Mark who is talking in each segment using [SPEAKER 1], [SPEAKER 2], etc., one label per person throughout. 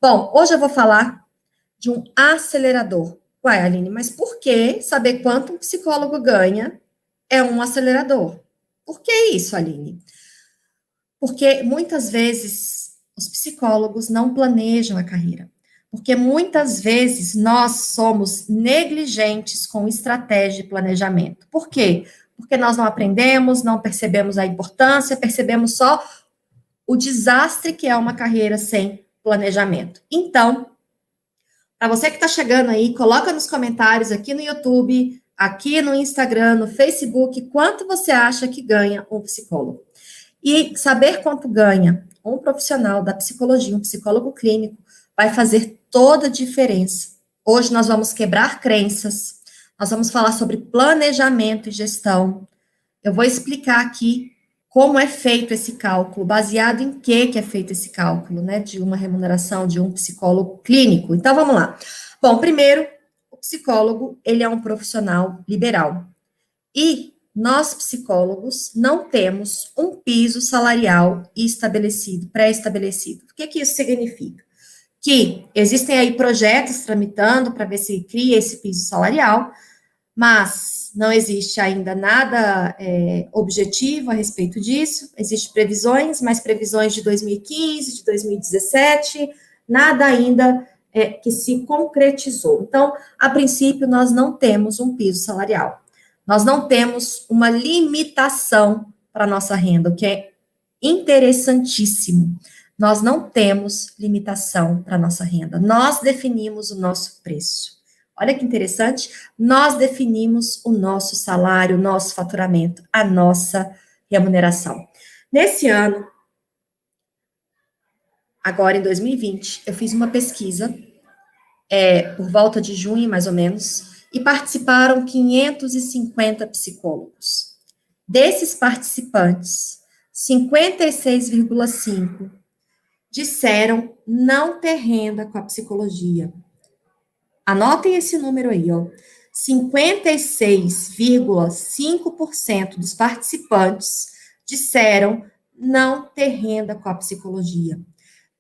[SPEAKER 1] Bom, hoje eu vou falar de um acelerador. Uai, Aline, mas por que saber quanto um psicólogo ganha é um acelerador? Por que isso, Aline? Porque muitas vezes os psicólogos não planejam a carreira. Porque muitas vezes nós somos negligentes com estratégia e planejamento. Por quê? Porque nós não aprendemos, não percebemos a importância, percebemos só o desastre que é uma carreira sem planejamento. Então, para você que está chegando aí, coloca nos comentários aqui no YouTube, aqui no Instagram, no Facebook, quanto você acha que ganha um psicólogo. E saber quanto ganha um profissional da psicologia, um psicólogo clínico, vai fazer toda a diferença. Hoje nós vamos quebrar crenças, nós vamos falar sobre planejamento e gestão. Eu vou explicar aqui como é feito esse cálculo, baseado em que é feito esse cálculo, né, de uma remuneração de um psicólogo clínico. Então, vamos lá. Bom, primeiro, o psicólogo, ele é um profissional liberal. E nós, psicólogos, não temos um piso salarial estabelecido, pré-estabelecido. O que isso significa? Que existem aí projetos tramitando para ver se cria esse piso salarial, mas não existe ainda nada objetivo a respeito disso. Existem previsões, mas previsões de 2015, de 2017, nada ainda que se concretizou. Então, a princípio, nós não temos um piso salarial. Nós não temos uma limitação para a nossa renda, o que é interessantíssimo. Nós não temos limitação para a nossa renda. Nós definimos o nosso preço. Olha que interessante, nós definimos o nosso salário, o nosso faturamento, a nossa remuneração. Nesse ano, agora em 2020, eu fiz uma pesquisa, por volta de junho, mais ou menos, e participaram 550 psicólogos. Desses participantes, 56,5% disseram não ter renda com a psicologia. Anotem esse número aí, ó. 56,5% dos participantes disseram não ter renda com a psicologia.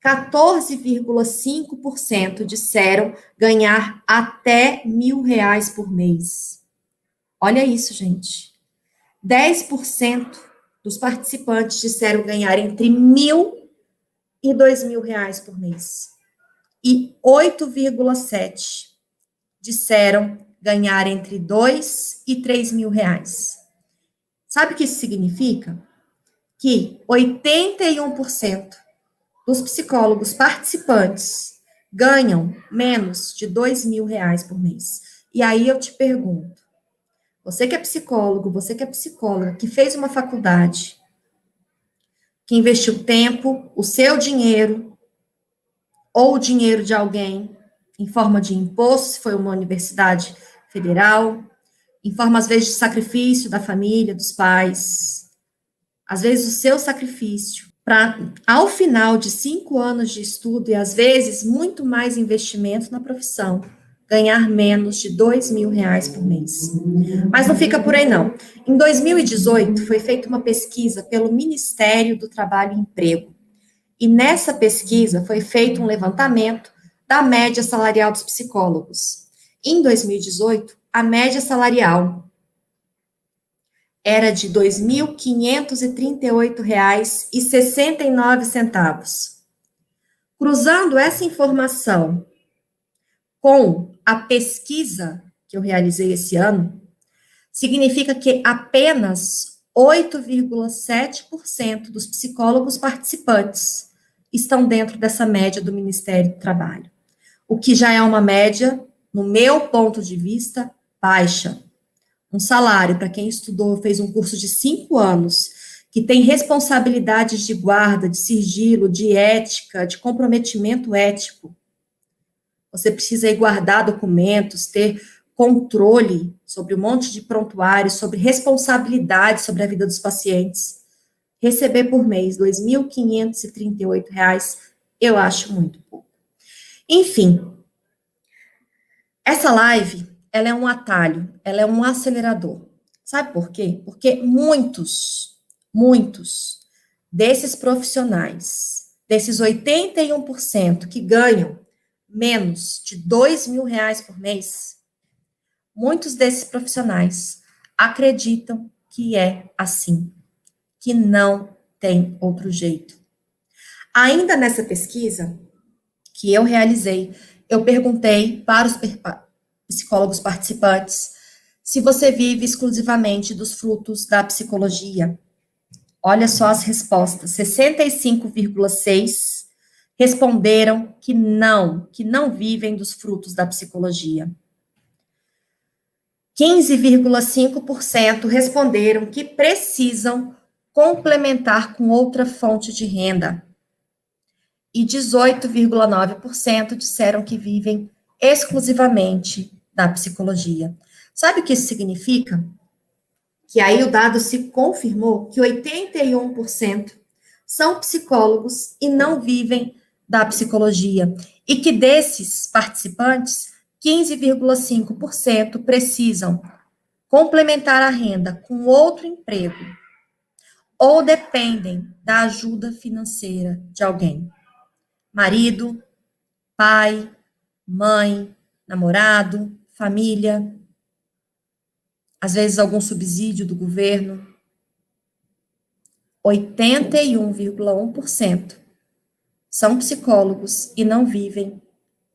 [SPEAKER 1] 14,5% disseram ganhar até R$ 1.000 por mês. Olha isso, gente. 10% dos participantes disseram ganhar entre R$ 1.000 e R$ 2.000 por mês. E 8,7% disseram ganhar entre R$ 2.000 e R$ 3.000. Sabe o que isso significa? Que 81% dos psicólogos participantes ganham menos de R$ 2.000 por mês. E aí eu te pergunto, você que é psicólogo, você que é psicóloga, que fez uma faculdade, que investiu tempo, o seu dinheiro, ou o dinheiro de alguém, em forma de imposto, se foi uma universidade federal, em forma, às vezes, de sacrifício da família, dos pais, às vezes o seu sacrifício, para, ao final de 5 anos de estudo, e às vezes muito mais investimento na profissão, ganhar menos de R$ 2.000 por mês. Mas não fica por aí, não. Em 2018, foi feita uma pesquisa pelo Ministério do Trabalho e Emprego, e nessa pesquisa foi feito um levantamento da média salarial dos psicólogos. Em 2018, a média salarial era de R$ 2.538,69. Cruzando essa informação com a pesquisa que eu realizei esse ano, significa que apenas 8,7% dos psicólogos participantes estão dentro dessa média do Ministério do Trabalho, o que já é uma média, no meu ponto de vista, baixa. Um salário para quem estudou, fez um curso de 5 anos, que tem responsabilidades de guarda, de sigilo, de ética, de comprometimento ético. Você precisa aí guardar documentos, ter controle sobre um monte de prontuários, sobre responsabilidade sobre a vida dos pacientes. Receber por mês R$ 2.538, eu acho muito pouco. Enfim, essa live, ela é um atalho, ela é um acelerador. Sabe por quê? Porque muitos desses profissionais desses 81% que ganham menos de R$ 2.000 por mês, muitos desses profissionais acreditam que é assim, que não tem outro jeito. Ainda nessa pesquisa que eu realizei, eu perguntei para os psicólogos participantes se você vive exclusivamente dos frutos da psicologia. Olha só as respostas: 65,6% responderam que não vivem dos frutos da psicologia. 15,5% responderam que precisam complementar com outra fonte de renda. E 18,9% disseram que vivem exclusivamente da psicologia. Sabe o que isso significa? Que aí o dado se confirmou que 81% são psicólogos e não vivem da psicologia. E que desses participantes, 15,5% precisam complementar a renda com outro emprego ou dependem da ajuda financeira de alguém. Marido, pai, mãe, namorado, família, às vezes algum subsídio do governo. 81,1% são psicólogos e não vivem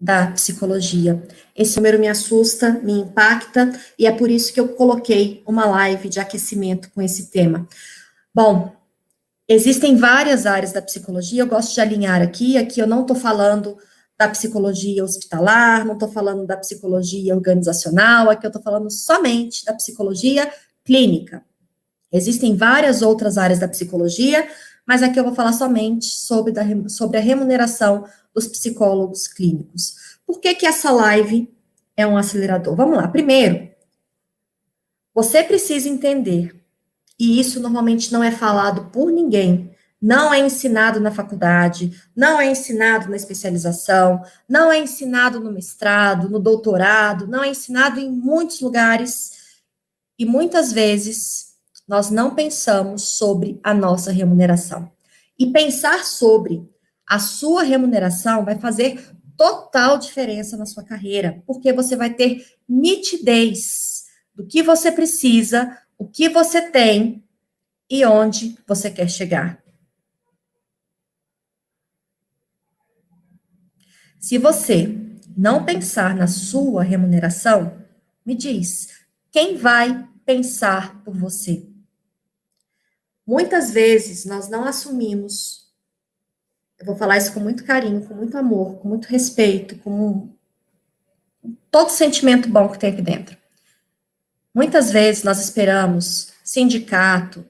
[SPEAKER 1] da psicologia. Esse número me assusta, me impacta, e é por isso que eu coloquei uma live de aquecimento com esse tema. Bom, existem várias áreas da psicologia, eu gosto de alinhar aqui eu não estou falando da psicologia hospitalar, não estou falando da psicologia organizacional, aqui eu estou falando somente da psicologia clínica. Existem várias outras áreas da psicologia, mas aqui eu vou falar somente sobre a remuneração dos psicólogos clínicos. Por que que essa live é um acelerador? Vamos lá. Primeiro, você precisa entender, e isso normalmente não é falado por ninguém, não é ensinado na faculdade, não é ensinado na especialização, não é ensinado no mestrado, no doutorado, não é ensinado em muitos lugares, e muitas vezes nós não pensamos sobre a nossa remuneração. E pensar sobre a sua remuneração vai fazer total diferença na sua carreira, porque você vai ter nitidez do que você precisa, o que você tem e onde você quer chegar. Se você não pensar na sua remuneração, me diz, quem vai pensar por você? Muitas vezes nós não assumimos, eu vou falar isso com muito carinho, com muito amor, com muito respeito, com todo sentimento bom que tem aqui dentro. Muitas vezes nós esperamos sindicato,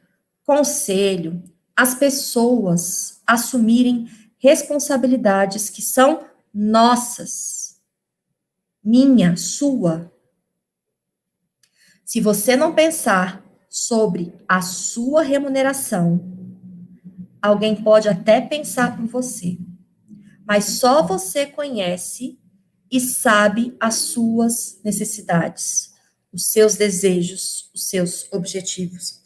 [SPEAKER 1] conselho, as pessoas assumirem responsabilidades que são nossas, minha, sua. Se você não pensar sobre a sua remuneração, alguém pode até pensar por você, mas só você conhece e sabe as suas necessidades, os seus desejos, os seus objetivos.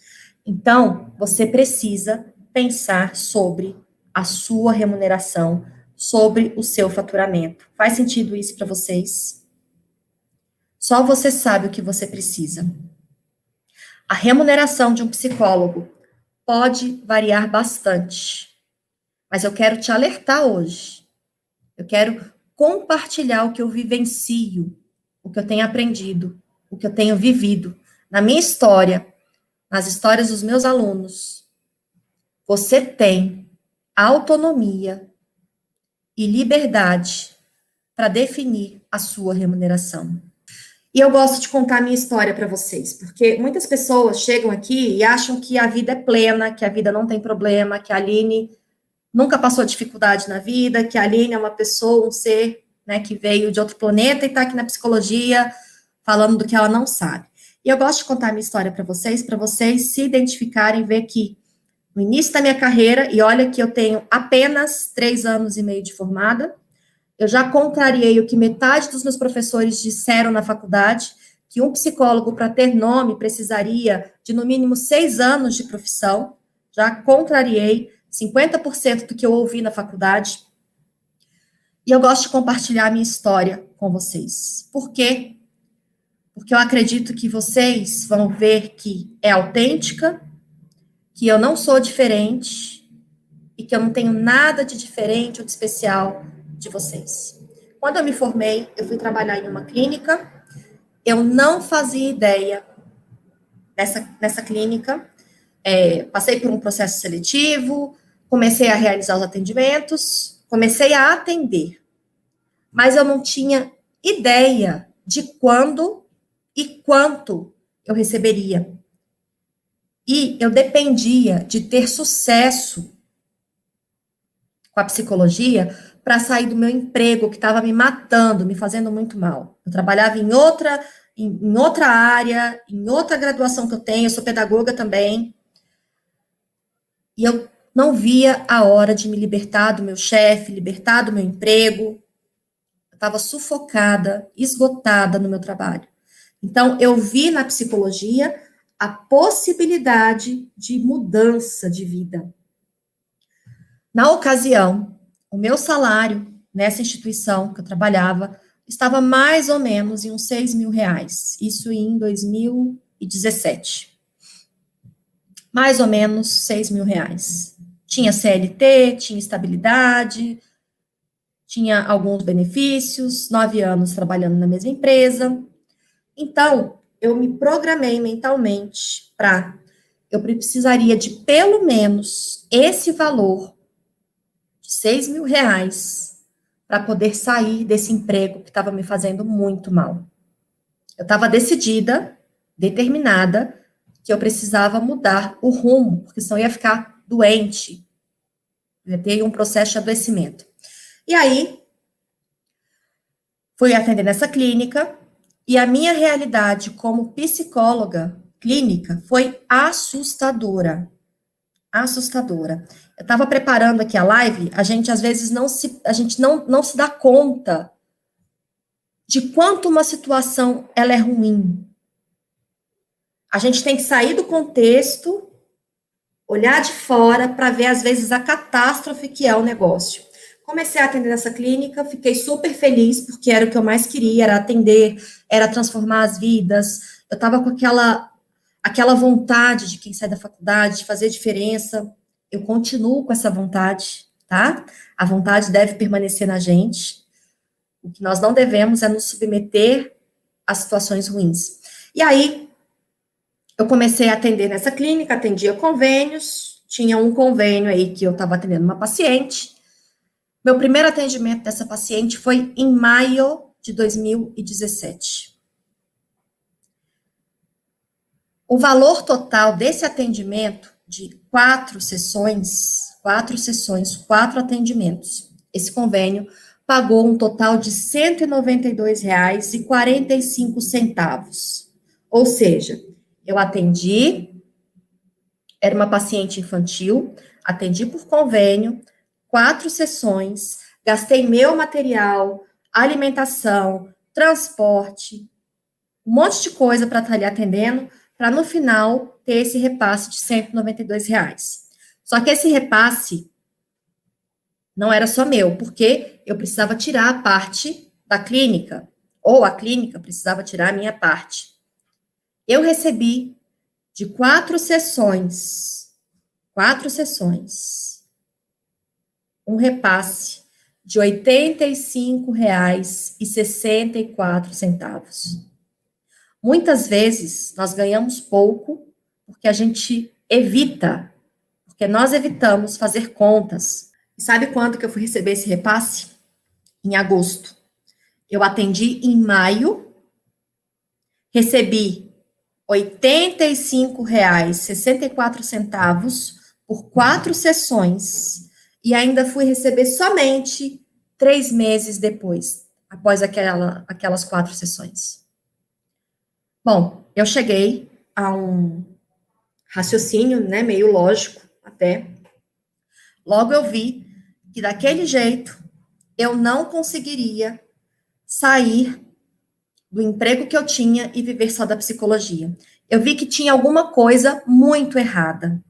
[SPEAKER 1] Então, você precisa pensar sobre a sua remuneração, sobre o seu faturamento. Faz sentido isso para vocês? Só você sabe o que você precisa. A remuneração de um psicólogo pode variar bastante, mas eu quero te alertar hoje. Eu quero compartilhar o que eu vivencio, o que eu tenho aprendido, o que eu tenho vivido na minha história, nas histórias dos meus alunos. Você tem autonomia e liberdade para definir a sua remuneração. E eu gosto de contar a minha história para vocês, porque muitas pessoas chegam aqui e acham que a vida é plena, que a vida não tem problema, que a Aline nunca passou dificuldade na vida, que a Aline é uma pessoa, um ser, né, que veio de outro planeta e está aqui na psicologia falando do que ela não sabe. E eu gosto de contar a minha história para vocês se identificarem, ver que no início da minha carreira, e olha que eu tenho apenas 3 anos e meio de formada, eu já contrariei o que metade dos meus professores disseram na faculdade, que um psicólogo, para ter nome, precisaria de, no mínimo, 6 anos de profissão. Já contrariei, 50% do que eu ouvi na faculdade. E eu gosto de compartilhar a minha história com vocês. Por quê? Porque eu acredito que vocês vão ver que é autêntica, que eu não sou diferente e que eu não tenho nada de diferente ou de especial de vocês. Quando eu me formei, eu fui trabalhar em uma clínica, eu não fazia ideia dessa clínica, passei por um processo seletivo, comecei a realizar os atendimentos, comecei a atender, mas eu não tinha ideia de quando e quanto eu receberia. E eu dependia de ter sucesso com a psicologia para sair do meu emprego, que estava me matando, me fazendo muito mal. Eu trabalhava em outra área, em outra graduação que eu tenho, eu sou pedagoga também, e eu não via a hora de me libertar do meu chefe, libertar do meu emprego. Eu estava sufocada, esgotada no meu trabalho. Então, eu vi na psicologia a possibilidade de mudança de vida. Na ocasião, o meu salário nessa instituição que eu trabalhava estava mais ou menos em uns 6 mil reais, isso em 2017. Mais ou menos 6 mil reais. Tinha CLT, tinha estabilidade, tinha alguns benefícios, 9 anos trabalhando na mesma empresa. Então, eu me programei mentalmente eu precisaria de pelo menos esse valor de 6 mil reais para poder sair desse emprego que estava me fazendo muito mal. Eu estava decidida, determinada, que eu precisava mudar o rumo, porque senão eu ia ficar doente, eu ia ter um processo de adoecimento. E aí, fui atender nessa clínica, e a minha realidade como psicóloga clínica foi assustadora. Assustadora. Eu estava preparando aqui a live, a gente às vezes não se dá conta de quanto uma situação ela é ruim. A gente tem que sair do contexto, olhar de fora para ver às vezes a catástrofe que é o negócio. Comecei a atender nessa clínica, fiquei super feliz, porque era o que eu mais queria, era atender, era transformar as vidas. Eu estava com aquela vontade de quem sai da faculdade, de fazer diferença. Eu continuo com essa vontade, tá? A vontade deve permanecer na gente. O que nós não devemos é nos submeter a situações ruins. E aí, eu comecei a atender nessa clínica, atendia convênios, tinha um convênio aí que eu estava atendendo uma paciente. Meu primeiro atendimento dessa paciente foi em maio de 2017. O valor total desse atendimento, de 4 atendimentos, esse convênio pagou um total de R$ 192,45. Ou seja, eu atendi, era uma paciente infantil, atendi por convênio, 4 sessões, gastei meu material, alimentação, transporte, um monte de coisa para estar ali atendendo, para no final ter esse repasse de R$ 192. Só que esse repasse não era só meu, porque eu precisava tirar a parte da clínica, ou a clínica precisava tirar a minha parte. Eu recebi de 4 sessões, um repasse de R$ 85,64. Muitas vezes nós ganhamos pouco porque a gente evita, porque nós evitamos fazer contas. E sabe quando que eu fui receber esse repasse? Em agosto. Eu atendi em maio, recebi R$ 85,64 por 4 sessões e ainda fui receber somente 3 meses depois, após aquelas 4 sessões. Bom, eu cheguei a um raciocínio, né, meio lógico até. Logo eu vi que daquele jeito eu não conseguiria sair do emprego que eu tinha e viver só da psicologia. Eu vi que tinha alguma coisa muito errada.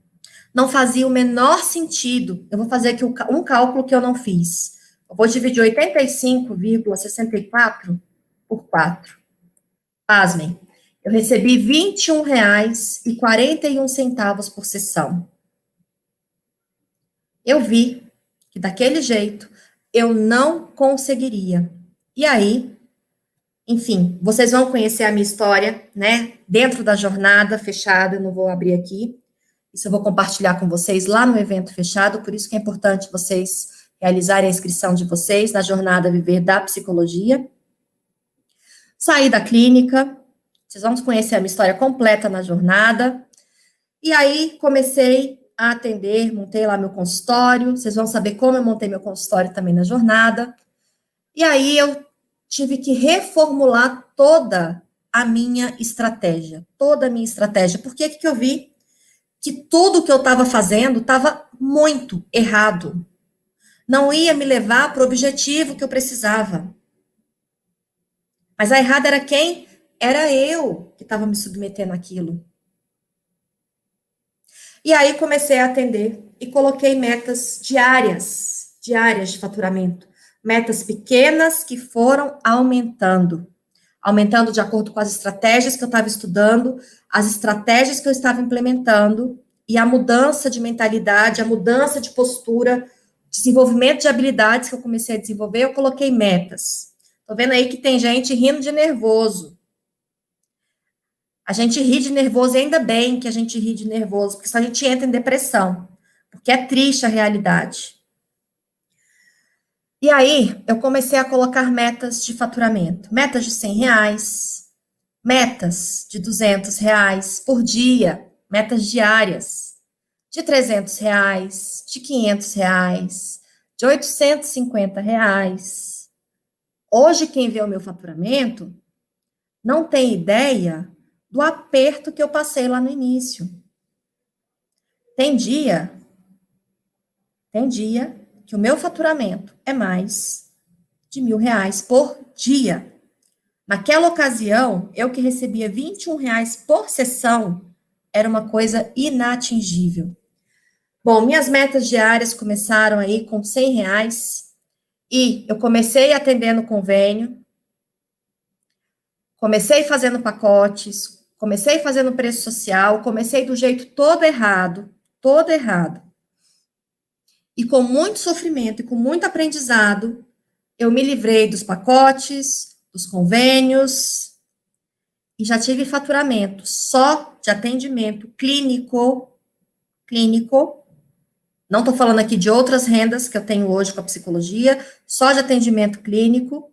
[SPEAKER 1] Não fazia o menor sentido. Eu vou fazer aqui um cálculo que eu não fiz. Eu vou dividir 85,64 por 4. Pasmem. Eu recebi R$ 21,41 por sessão. Eu vi que daquele jeito eu não conseguiria. E aí, enfim, vocês vão conhecer a minha história, né? Dentro da jornada fechada, eu não vou abrir aqui. Isso eu vou compartilhar com vocês lá no evento fechado, por isso que é importante vocês realizarem a inscrição de vocês na jornada Viver da Psicologia. Saí da clínica, vocês vão conhecer a minha história completa na jornada. E aí comecei a atender, montei lá meu consultório, vocês vão saber como eu montei meu consultório também na jornada. E aí eu tive que reformular toda a minha estratégia, Por que eu vi que tudo que eu estava fazendo estava muito errado. Não ia me levar para o objetivo que eu precisava. Mas a errada era quem? Era eu que estava me submetendo àquilo. E aí comecei a atender e coloquei metas diárias de faturamento. Metas pequenas que foram aumentando de acordo com as estratégias que eu estava estudando, as estratégias que eu estava implementando e a mudança de mentalidade, a mudança de postura, desenvolvimento de habilidades que eu comecei a desenvolver, eu coloquei metas. Tô vendo aí que tem gente rindo de nervoso. A gente ri de nervoso, e ainda bem que a gente ri de nervoso, porque senão a gente entra em depressão, porque é triste a realidade. E aí, eu comecei a colocar metas de faturamento, metas de R$ 100, metas de R$ 200 por dia, metas diárias, de R$ 300, de R$ 500, de R$ 850. Hoje, quem vê o meu faturamento não tem ideia do aperto que eu passei lá no início. Tem dia que o meu faturamento é mais de R$ 1.000 por dia. Naquela ocasião, eu que recebia R$ 21 por sessão, era uma coisa inatingível. Bom, minhas metas diárias começaram aí com R$ 100 e eu comecei atendendo convênio, comecei fazendo pacotes, comecei fazendo preço social, comecei do jeito todo errado. E com muito sofrimento e com muito aprendizado, eu me livrei dos pacotes, dos convênios, e já tive faturamento só de atendimento clínico. Não estou falando aqui de outras rendas que eu tenho hoje com a psicologia, só de atendimento clínico.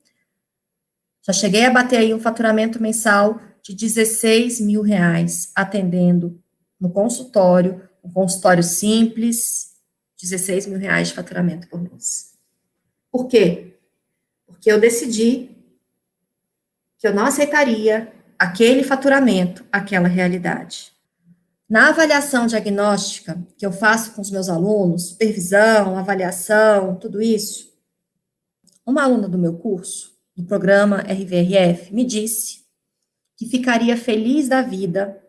[SPEAKER 1] Já cheguei a bater aí um faturamento mensal de R$ 16.000 atendendo no consultório, um consultório simples, R$ 16.000 de faturamento por mês. Por quê? Porque eu decidi que eu não aceitaria aquele faturamento, aquela realidade. Na avaliação diagnóstica que eu faço com os meus alunos, supervisão, avaliação, tudo isso, uma aluna do meu curso, do programa RVRF, me disse que ficaria feliz da vida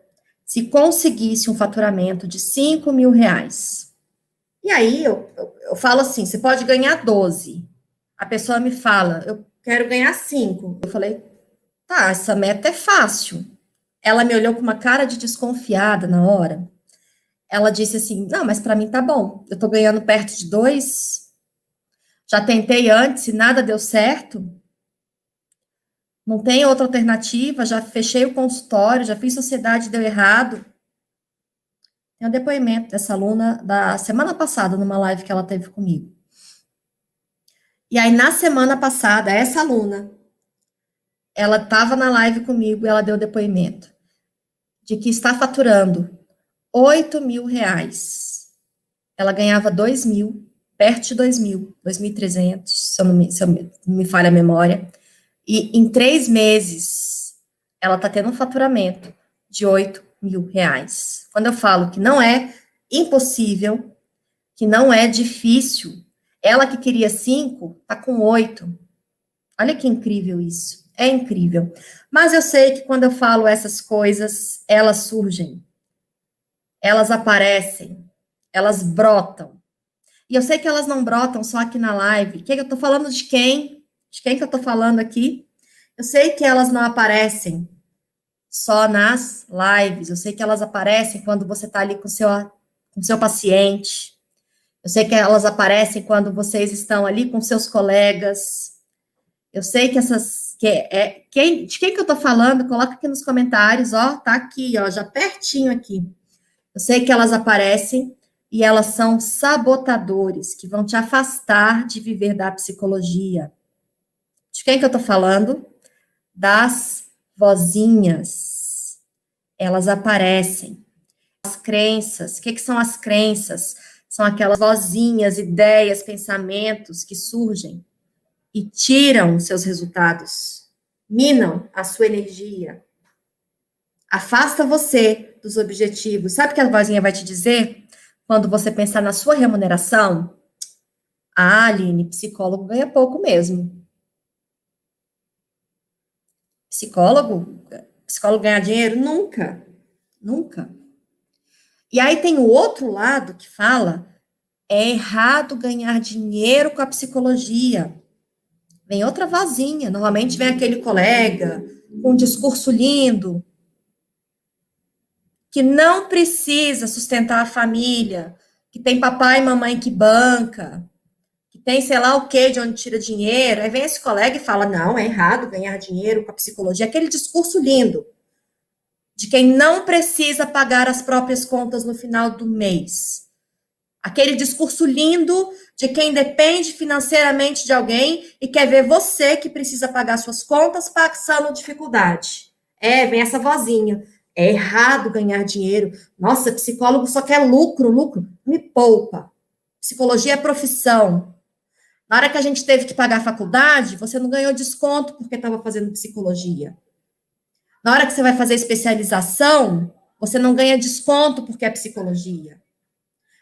[SPEAKER 1] se conseguisse um faturamento de R$ 5.000. E aí eu falo assim, você pode ganhar 12. A pessoa me fala, eu quero ganhar 5. Eu falei, tá, essa meta é fácil. Ela me olhou com uma cara de desconfiada na hora. Ela disse assim, não, mas para mim tá bom. Eu tô ganhando perto de 2. Já tentei antes e nada deu certo. Não tem outra alternativa. Já fechei o consultório, já fiz sociedade, deu errado. Tem um depoimento dessa aluna da semana passada, numa live que ela teve comigo. E aí, na semana passada, essa aluna, ela estava na live comigo e ela deu depoimento de que está faturando R$ 8.000. Ela ganhava 2.000, perto de 2.000, 2.300, se eu não me falha a memória. E em 3 meses, ela está tendo um faturamento de R$ 8.000. Quando eu falo que não é impossível, que não é difícil, ela que queria 5, está com 8. Olha que incrível isso. É incrível. Mas eu sei que quando eu falo essas coisas, elas surgem. Elas aparecem. elas brotam. E eu sei que elas não brotam só aqui na live. Que eu estou falando de quem? De quem que eu estou falando aqui? Eu sei que elas não aparecem só nas lives. Eu sei que elas aparecem quando você está ali com seu paciente. Eu sei que elas aparecem quando vocês estão ali com seus colegas. Eu sei que de quem que eu estou falando? Coloca aqui nos comentários, ó, tá aqui, ó, já pertinho aqui. Eu sei que elas aparecem e elas são sabotadores que vão te afastar de viver da psicologia. De quem que eu estou falando? Das vozinhas. Elas aparecem. As crenças. O que são as crenças? São aquelas vozinhas, ideias, pensamentos que surgem e tiram seus resultados, minam a sua energia, afasta você dos objetivos. Sabe o que a vozinha vai te dizer? Quando você pensar na sua remuneração, ah, Aline, psicólogo ganha pouco mesmo. Psicólogo ganha dinheiro? Nunca, nunca. E aí tem o outro lado que fala, é errado ganhar dinheiro com a psicologia. Vem outra vozinha, normalmente vem aquele colega com um discurso lindo, que não precisa sustentar a família, que tem papai e mamãe que banca, que tem sei lá o que de onde tira dinheiro. Aí vem esse colega e fala: não, é errado ganhar dinheiro com a psicologia. Aquele discurso lindo de quem não precisa pagar as próprias contas no final do mês. Aquele discurso lindo de quem depende financeiramente de alguém e quer ver você que precisa pagar suas contas passando dificuldade. Vem essa vozinha. É errado ganhar dinheiro. Nossa, psicólogo só quer lucro, lucro. Me poupa. Psicologia é profissão. Na hora que a gente teve que pagar a faculdade, você não ganhou desconto porque estava fazendo psicologia. Na hora que você vai fazer especialização, você não ganha desconto porque é psicologia.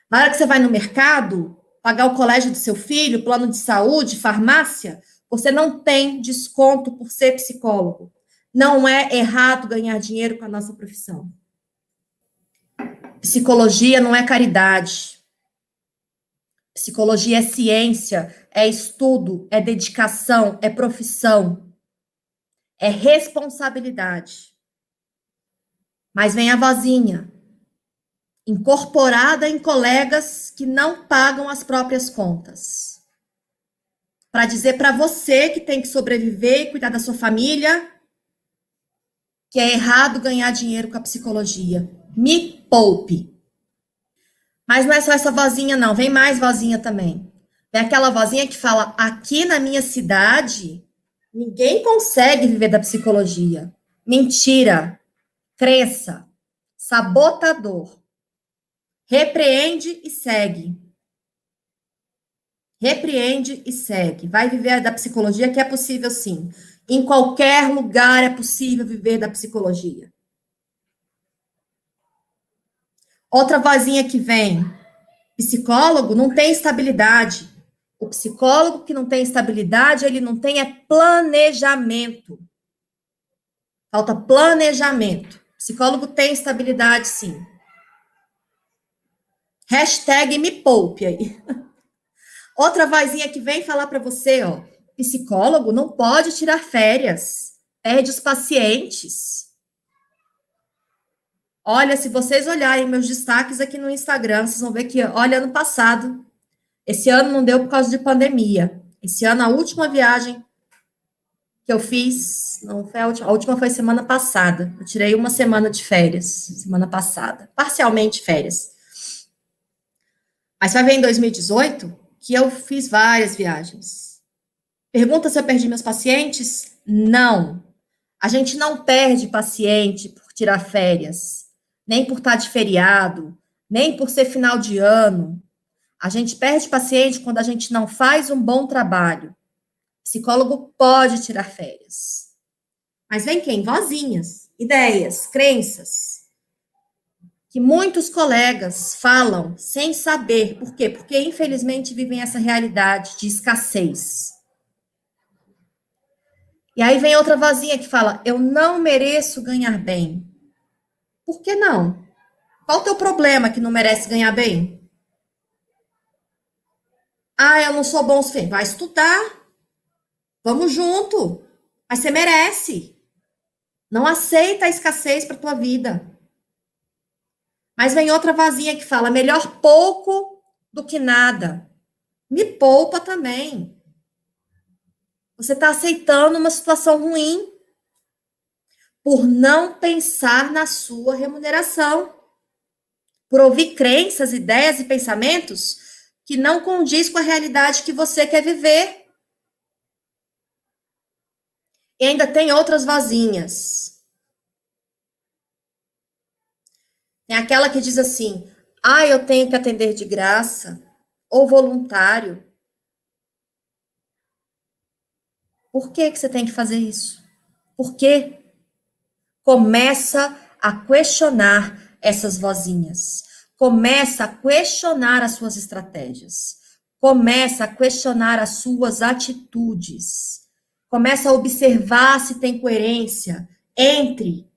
[SPEAKER 1] Na hora que você vai no mercado, pagar o colégio do seu filho, plano de saúde, farmácia, você não tem desconto por ser psicólogo. Não é errado ganhar dinheiro com a nossa profissão. Psicologia não é caridade. Psicologia é ciência, é estudo, é dedicação, é profissão, é responsabilidade. Mas vem a vozinha, incorporada em colegas que não pagam as próprias contas, para dizer para você que tem que sobreviver e cuidar da sua família que é errado ganhar dinheiro com a psicologia. Me poupe. Mas não é só essa vozinha, não. Vem mais vozinha também. Vem aquela vozinha que fala: aqui na minha cidade, ninguém consegue viver da psicologia. Mentira. Crença. Sabotador. Repreende e segue. Repreende e segue. Vai viver da psicologia, que é possível sim. Em qualquer lugar é possível viver da psicologia. Outra vozinha que vem. Psicólogo não tem estabilidade. O psicólogo que não tem estabilidade, ele não tem planejamento. Falta planejamento. Psicólogo tem estabilidade, sim. Hashtag me poupe aí. Outra vozinha que vem falar para você, ó. Psicólogo não pode tirar férias. Perde os pacientes. Olha, se vocês olharem meus destaques aqui no Instagram, vocês vão ver que, olha, ano passado, esse ano não deu por causa de pandemia. Esse ano, a última viagem que eu fiz, não foi a última foi semana passada. Eu tirei uma semana de férias, semana passada. Parcialmente férias. Mas vai ver em 2018 que eu fiz várias viagens. Pergunta se eu perdi meus pacientes? Não. A gente não perde paciente por tirar férias, nem por estar de feriado, nem por ser final de ano. A gente perde paciente quando a gente não faz um bom trabalho. Psicólogo pode tirar férias. Mas vem quem? Vozinhas, ideias, crenças. Que muitos colegas falam sem saber. Por quê? Porque, infelizmente, vivem essa realidade de escassez. E aí vem outra vozinha que fala: eu não mereço ganhar bem. Por que não? Qual o teu problema que não merece ganhar bem? Ah, eu não sou bom o suficiente. Vai estudar. Vamos junto. Mas você merece. Não aceita a escassez para tua vida. Mas vem outra vazinha que fala: melhor pouco do que nada. Me poupa também. Você está aceitando uma situação ruim por não pensar na sua remuneração, por ouvir crenças, ideias e pensamentos que não condiz com a realidade que você quer viver. E ainda tem outras vazinhas. Tem aquela que diz assim: ah, eu tenho que atender de graça ou voluntário. Por que que você tem que fazer isso? Por quê? Começa a questionar essas vozinhas. Começa a questionar as suas estratégias. Começa a questionar as suas atitudes. Começa a observar se tem coerência entre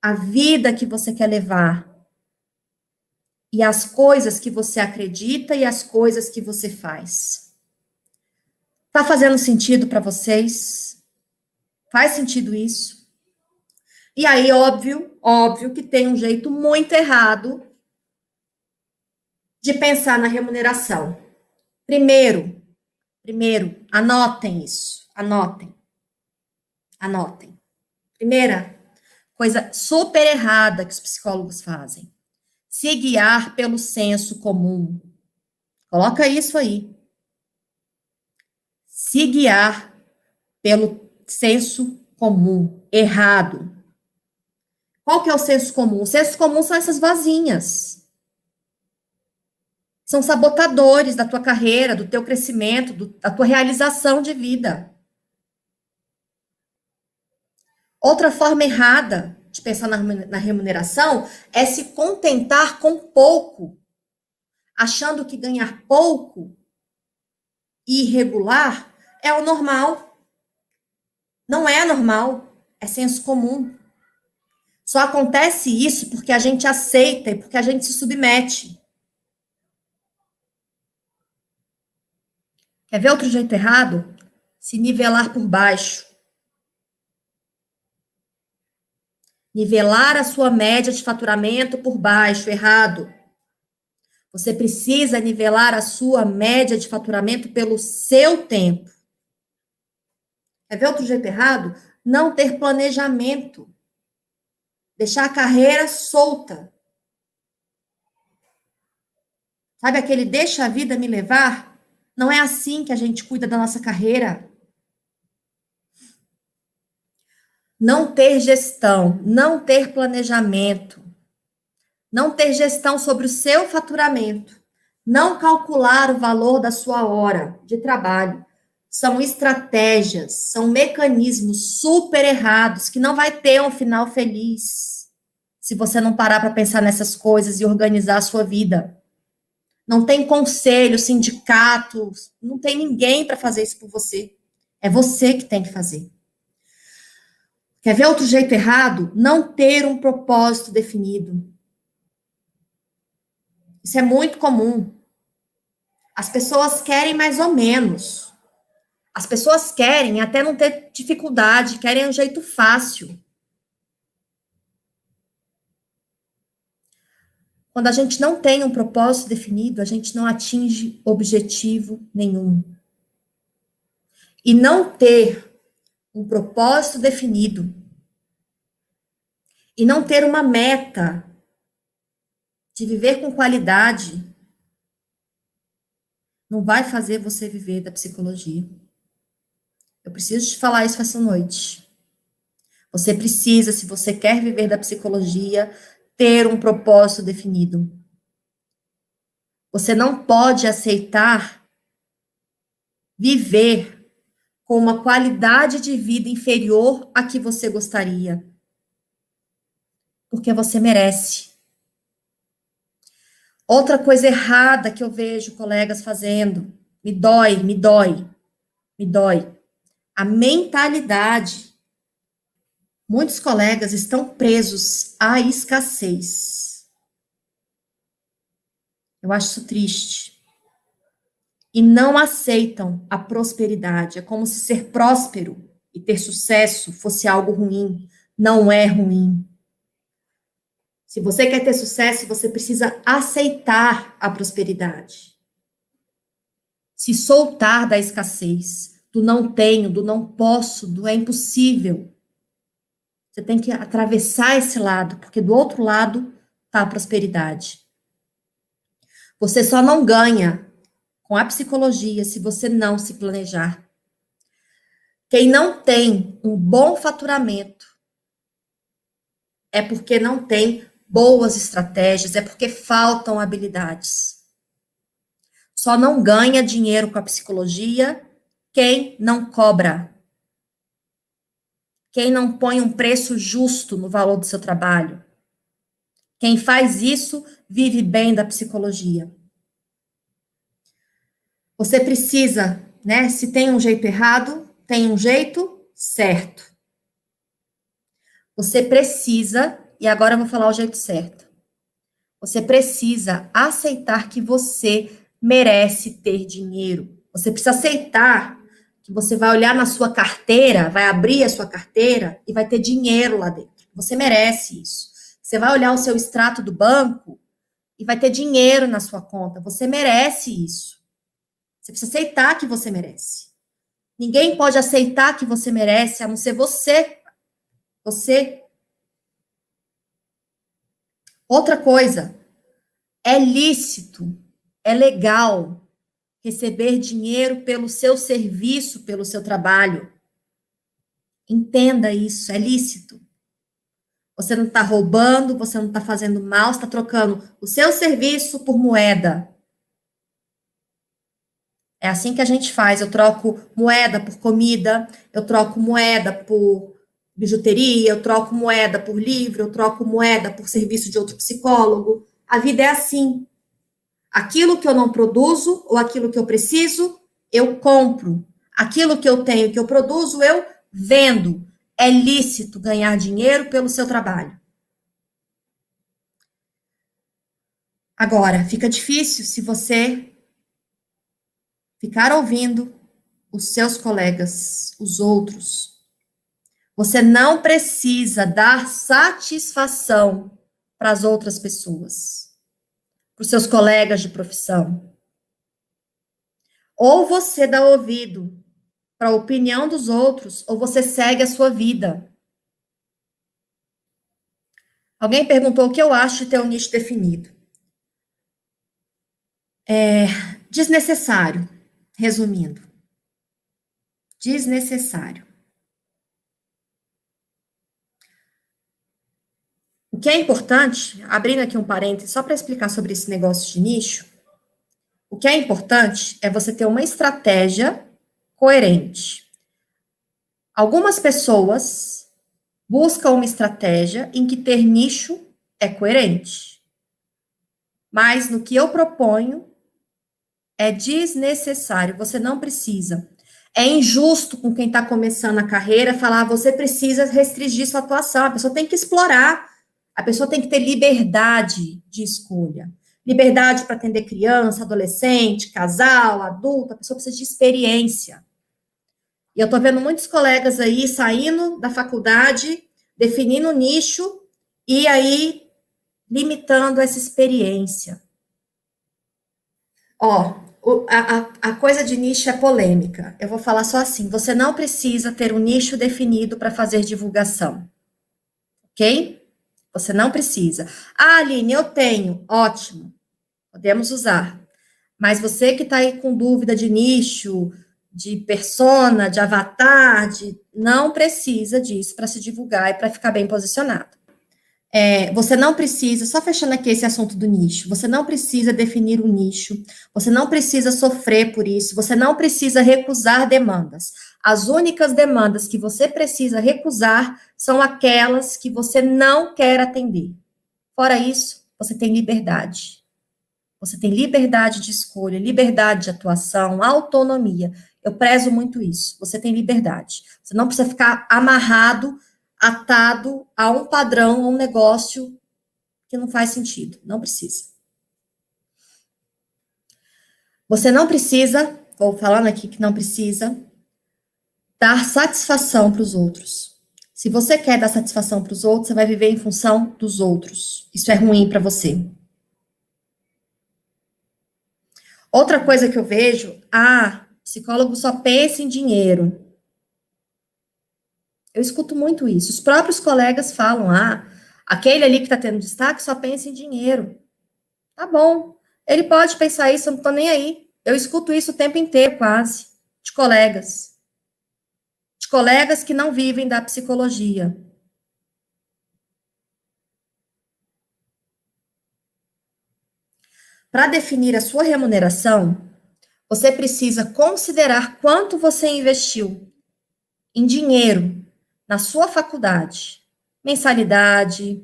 [SPEAKER 1] a vida que você quer levar e as coisas que você acredita e as coisas que você faz. Tá fazendo sentido para vocês? Faz sentido isso? E aí, óbvio que tem um jeito muito errado de pensar na remuneração. Primeiro, anotem isso. Anotem. Primeira coisa super errada que os psicólogos fazem: se guiar pelo senso comum. Coloca isso aí. Se guiar pelo senso comum. Errado. Qual que é o senso comum? O senso comum são essas vazinhas. São sabotadores da tua carreira, do teu crescimento, da tua realização de vida. Outra forma errada de pensar na remuneração é se contentar com pouco, achando que ganhar pouco e irregular é o normal. Não é normal, é senso comum. Só acontece isso porque a gente aceita e porque a gente se submete. Quer ver outro jeito errado? Se nivelar por baixo. Nivelar a sua média de faturamento por baixo, errado. Você precisa nivelar a sua média de faturamento pelo seu tempo. Quer ver outro jeito errado? Não ter planejamento. Deixar a carreira solta. Sabe aquele deixa a vida me levar? Não é assim que a gente cuida da nossa carreira. Não ter gestão, não ter planejamento, não ter gestão sobre o seu faturamento, não calcular o valor da sua hora de trabalho. São estratégias, são mecanismos super errados que não vai ter um final feliz se você não parar para pensar nessas coisas e organizar a sua vida. Não tem conselho, sindicato, não tem ninguém para fazer isso por você. É você que tem que fazer. Quer ver outro jeito errado? Não ter um propósito definido. Isso é muito comum. As pessoas querem mais ou menos. As pessoas querem até não ter dificuldade, querem um jeito fácil. Quando a gente não tem um propósito definido, a gente não atinge objetivo nenhum. E não ter um propósito definido e não ter uma meta de viver com qualidade não vai fazer você viver da psicologia. Eu preciso te falar isso essa noite. Você precisa, se você quer viver da psicologia, ter um propósito definido. Você não pode aceitar viver com uma qualidade de vida inferior à que você gostaria. Porque você merece. Outra coisa errada que eu vejo colegas fazendo, me dói. A mentalidade. Muitos colegas estão presos à escassez. Eu acho isso triste. e não aceitam a prosperidade. É como se ser próspero e ter sucesso fosse algo ruim. Não é ruim. Se você quer ter sucesso, você precisa aceitar a prosperidade. Se soltar da escassez, do não tenho, do não posso, do é impossível. Você tem que atravessar esse lado, porque do outro lado está a prosperidade. Você só não ganha com a psicologia se você não se planejar. Quem não tem um bom faturamento é porque não tem boas estratégias, é porque faltam habilidades. Só não ganha dinheiro com a psicologia quem não cobra. Quem não põe um preço justo no valor do seu trabalho. Quem faz isso vive bem da psicologia. Você precisa, né? Se tem um jeito errado, tem um jeito certo. Você precisa, e agora eu vou falar o jeito certo. Você precisa aceitar que você merece ter dinheiro. Você precisa aceitar que você vai olhar na sua carteira, vai abrir a sua carteira e vai ter dinheiro lá dentro. Você merece isso. Você vai olhar o seu extrato do banco e vai ter dinheiro na sua conta. Você merece isso. Você precisa aceitar que você merece. Ninguém pode aceitar que você merece, a não ser você. Você. Outra coisa, é lícito, é legal receber dinheiro pelo seu serviço, pelo seu trabalho. Entenda isso, é lícito. Você não está roubando, você não está fazendo mal, você está trocando o seu serviço por moeda. É assim que a gente faz. Eu troco moeda por comida, eu troco moeda por bijuteria, eu troco moeda por livro, eu troco moeda por serviço de outro psicólogo. A vida é assim. Aquilo que eu não produzo ou aquilo que eu preciso, eu compro. Aquilo que eu tenho, que eu produzo, eu vendo. É lícito ganhar dinheiro pelo seu trabalho. Agora, fica difícil se você ficar ouvindo os seus colegas, os outros. Você não precisa dar satisfação para as outras pessoas, para os seus colegas de profissão. Ou você dá ouvido para a opinião dos outros, ou você segue a sua vida. Alguém perguntou o que eu acho de ter um nicho definido. Desnecessário, resumindo. Desnecessário. O que é importante, abrindo aqui um parênteses, só para explicar sobre esse negócio de nicho, o que é importante é você ter uma estratégia coerente. Algumas pessoas buscam uma estratégia em que ter nicho é coerente. Mas no que eu proponho é desnecessário, você não precisa. É injusto com quem está começando a carreira falar, você precisa restringir sua atuação, a pessoa tem que explorar, a pessoa tem que ter liberdade de escolha. Liberdade para atender criança, adolescente, casal, adulto, a pessoa precisa de experiência. E eu estou vendo muitos colegas aí saindo da faculdade, definindo o nicho e aí limitando essa experiência. Ó, a coisa de nicho é polêmica. Eu vou falar só assim: você não precisa ter um nicho definido para fazer divulgação. Ok? Você não precisa. Ah, Aline, eu tenho. Ótimo. Podemos usar. Mas você que está aí com dúvida de nicho, de persona, de avatar, não precisa disso para se divulgar e para ficar bem posicionado. Você não precisa, só fechando aqui esse assunto do nicho, você não precisa definir um nicho, você não precisa sofrer por isso, você não precisa recusar demandas. As únicas demandas que você precisa recusar são aquelas que você não quer atender. Fora isso, você tem liberdade. Você tem liberdade de escolha, liberdade de atuação, autonomia. Eu prezo muito isso. Você tem liberdade. Você não precisa ficar amarrado, atado a um padrão, a um negócio que não faz sentido. Não precisa. Você não precisa, vou falando aqui que não precisa, dar satisfação para os outros. Se você quer dar satisfação para os outros, você vai viver em função dos outros. Isso é ruim para você. Outra coisa que eu vejo, psicólogo só pensa em dinheiro. Eu escuto muito isso. Os próprios colegas falam, aquele ali que está tendo destaque só pensa em dinheiro. Tá bom. Ele pode pensar isso, eu não tô nem aí. Eu escuto isso o tempo inteiro, quase, de colegas. De colegas que não vivem da psicologia. Para definir a sua remuneração, você precisa considerar quanto você investiu em dinheiro na sua faculdade, mensalidade,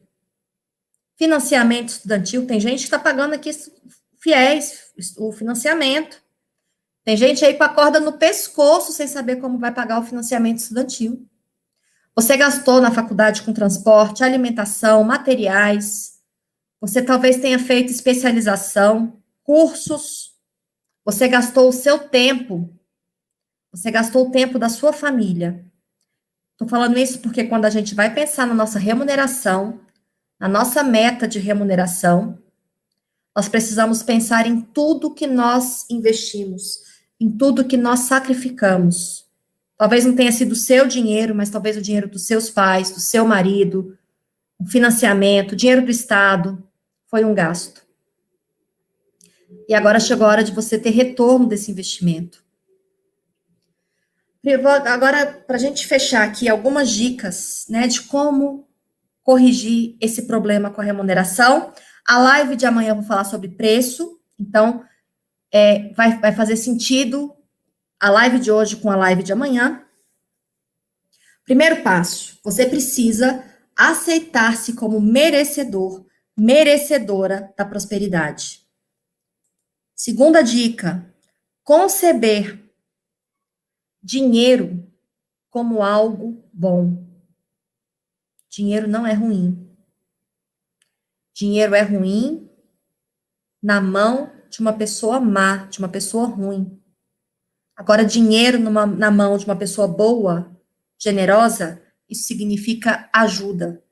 [SPEAKER 1] financiamento estudantil. Tem gente que está pagando aqui fiéis o financiamento. Tem gente aí com a corda no pescoço sem saber como vai pagar o financiamento estudantil. Você gastou na faculdade com transporte, alimentação, materiais. Você talvez tenha feito especialização, cursos. Você gastou o seu tempo. Você gastou o tempo da sua família. Estou falando isso porque quando a gente vai pensar na nossa remuneração, na nossa meta de remuneração, nós precisamos pensar em tudo que nós investimos, em tudo que nós sacrificamos. Talvez não tenha sido o seu dinheiro, mas talvez o dinheiro dos seus pais, do seu marido, o financiamento, o dinheiro do Estado, foi um gasto. E agora chegou a hora de você ter retorno desse investimento. Agora, para a gente fechar aqui, algumas dicas, né, de como corrigir esse problema com a remuneração. A live de amanhã eu vou falar sobre preço, então vai fazer sentido a live de hoje com a live de amanhã. Primeiro passo, você precisa aceitar-se como merecedor, merecedora da prosperidade. Segunda dica, conceber dinheiro como algo bom. Dinheiro não é ruim. Dinheiro é ruim na mão de uma pessoa má, de uma pessoa ruim. Agora, dinheiro na mão de uma pessoa boa, generosa, isso significa ajuda,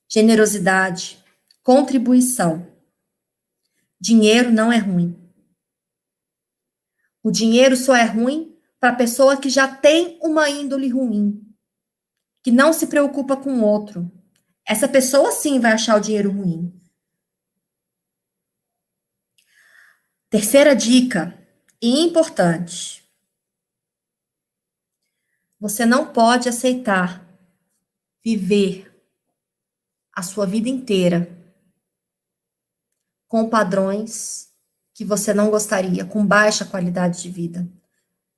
[SPEAKER 1] generosidade, contribuição. Dinheiro não é ruim. O dinheiro só é ruim para a pessoa que já tem uma índole ruim, que não se preocupa com o outro. Essa pessoa sim vai achar o dinheiro ruim. Terceira dica, e importante. Você não pode aceitar viver a sua vida inteira com padrões que você não gostaria, com baixa qualidade de vida,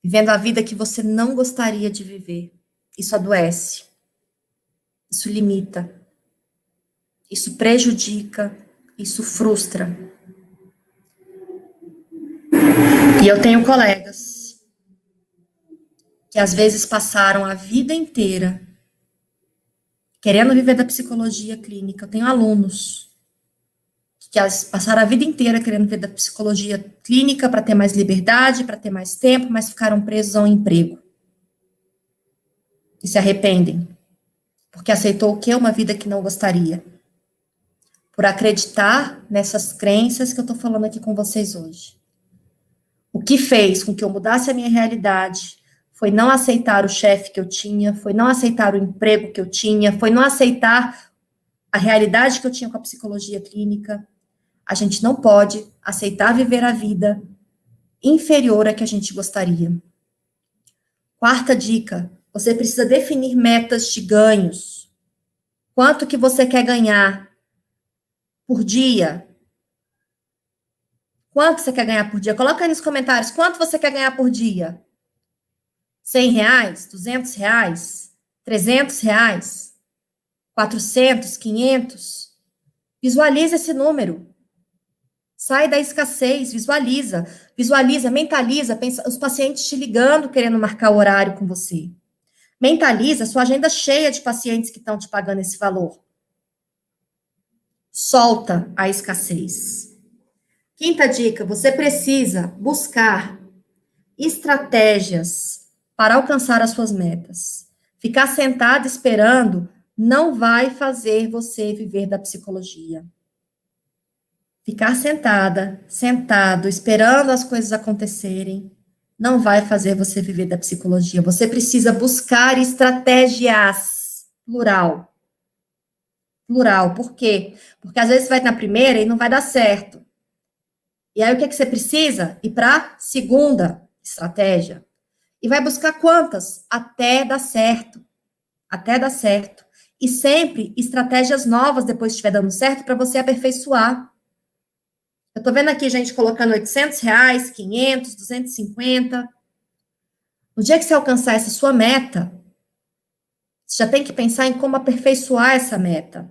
[SPEAKER 1] vivendo a vida que você não gostaria de viver. Isso adoece, isso limita, isso prejudica, isso frustra. E eu tenho colegas que às vezes passaram a vida inteira querendo viver da psicologia clínica. Eu tenho alunos que passaram a vida inteira querendo viver da psicologia clínica para ter mais liberdade, para ter mais tempo, mas ficaram presos a um emprego. E se arrependem. Porque aceitou o quê? Uma vida que não gostaria. Por acreditar nessas crenças que eu estou falando aqui com vocês hoje. O que fez com que eu mudasse a minha realidade foi não aceitar o chefe que eu tinha, foi não aceitar o emprego que eu tinha, foi não aceitar a realidade que eu tinha com a psicologia clínica. A gente não pode aceitar viver a vida inferior à que a gente gostaria. Quarta dica, você precisa definir metas de ganhos. Quanto que você quer ganhar por dia? Quanto você quer ganhar por dia? Coloca aí nos comentários, quanto você quer ganhar por dia? R$100, R$200, R$300, 400, 500? Visualiza esse número. Sai da escassez, visualiza, mentaliza, pensa, os pacientes te ligando, querendo marcar o horário com você. Mentaliza sua agenda cheia de pacientes que estão te pagando esse valor. Solta a escassez. Quinta dica, você precisa buscar estratégias para alcançar as suas metas. Ficar sentado esperando não vai fazer você viver da psicologia. Ficar sentada, sentado, esperando as coisas acontecerem, não vai fazer você viver da psicologia. Você precisa buscar estratégias. Plural. Plural. Por quê? Porque às vezes você vai na primeira e não vai dar certo. E aí o que, que você precisa? Ir para a segunda estratégia. E vai buscar quantas? Até dar certo. Até dar certo. E sempre estratégias novas depois que estiver dando certo para você aperfeiçoar. Eu tô vendo aqui gente colocando R$ 800, 500, 250. No dia que você alcançar essa sua meta, você já tem que pensar em como aperfeiçoar essa meta.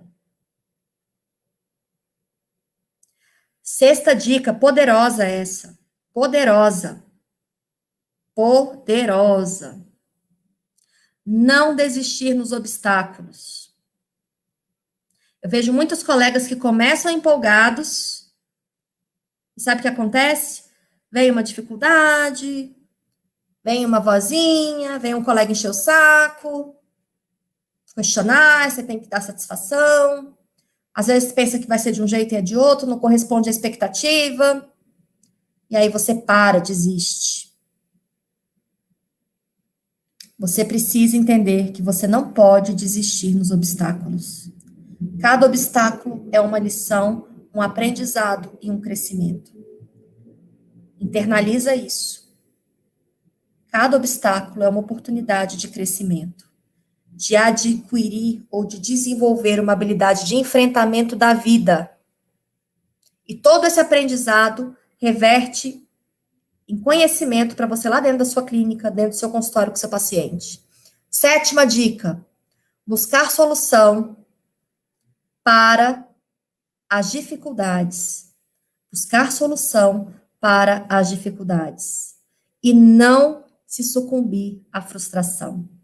[SPEAKER 1] Sexta dica, poderosa essa. Poderosa. Poderosa. Não desistir nos obstáculos. Eu vejo muitos colegas que começam empolgados. E sabe o que acontece? Vem uma dificuldade, vem uma vozinha, vem um colega encher o saco, questionar, você tem que dar satisfação. Às vezes pensa que vai ser de um jeito e é de outro, não corresponde à expectativa. E aí você para, desiste. Você precisa entender que você não pode desistir nos obstáculos. Cada obstáculo é uma lição, um aprendizado e um crescimento. Internaliza isso. Cada obstáculo é uma oportunidade de crescimento, de adquirir ou de desenvolver uma habilidade de enfrentamento da vida. E todo esse aprendizado reverte em conhecimento para você lá dentro da sua clínica, dentro do seu consultório com seu paciente. Sétima dica, buscar solução para as dificuldades. Buscar solução para as dificuldades. E não se sucumbir à frustração.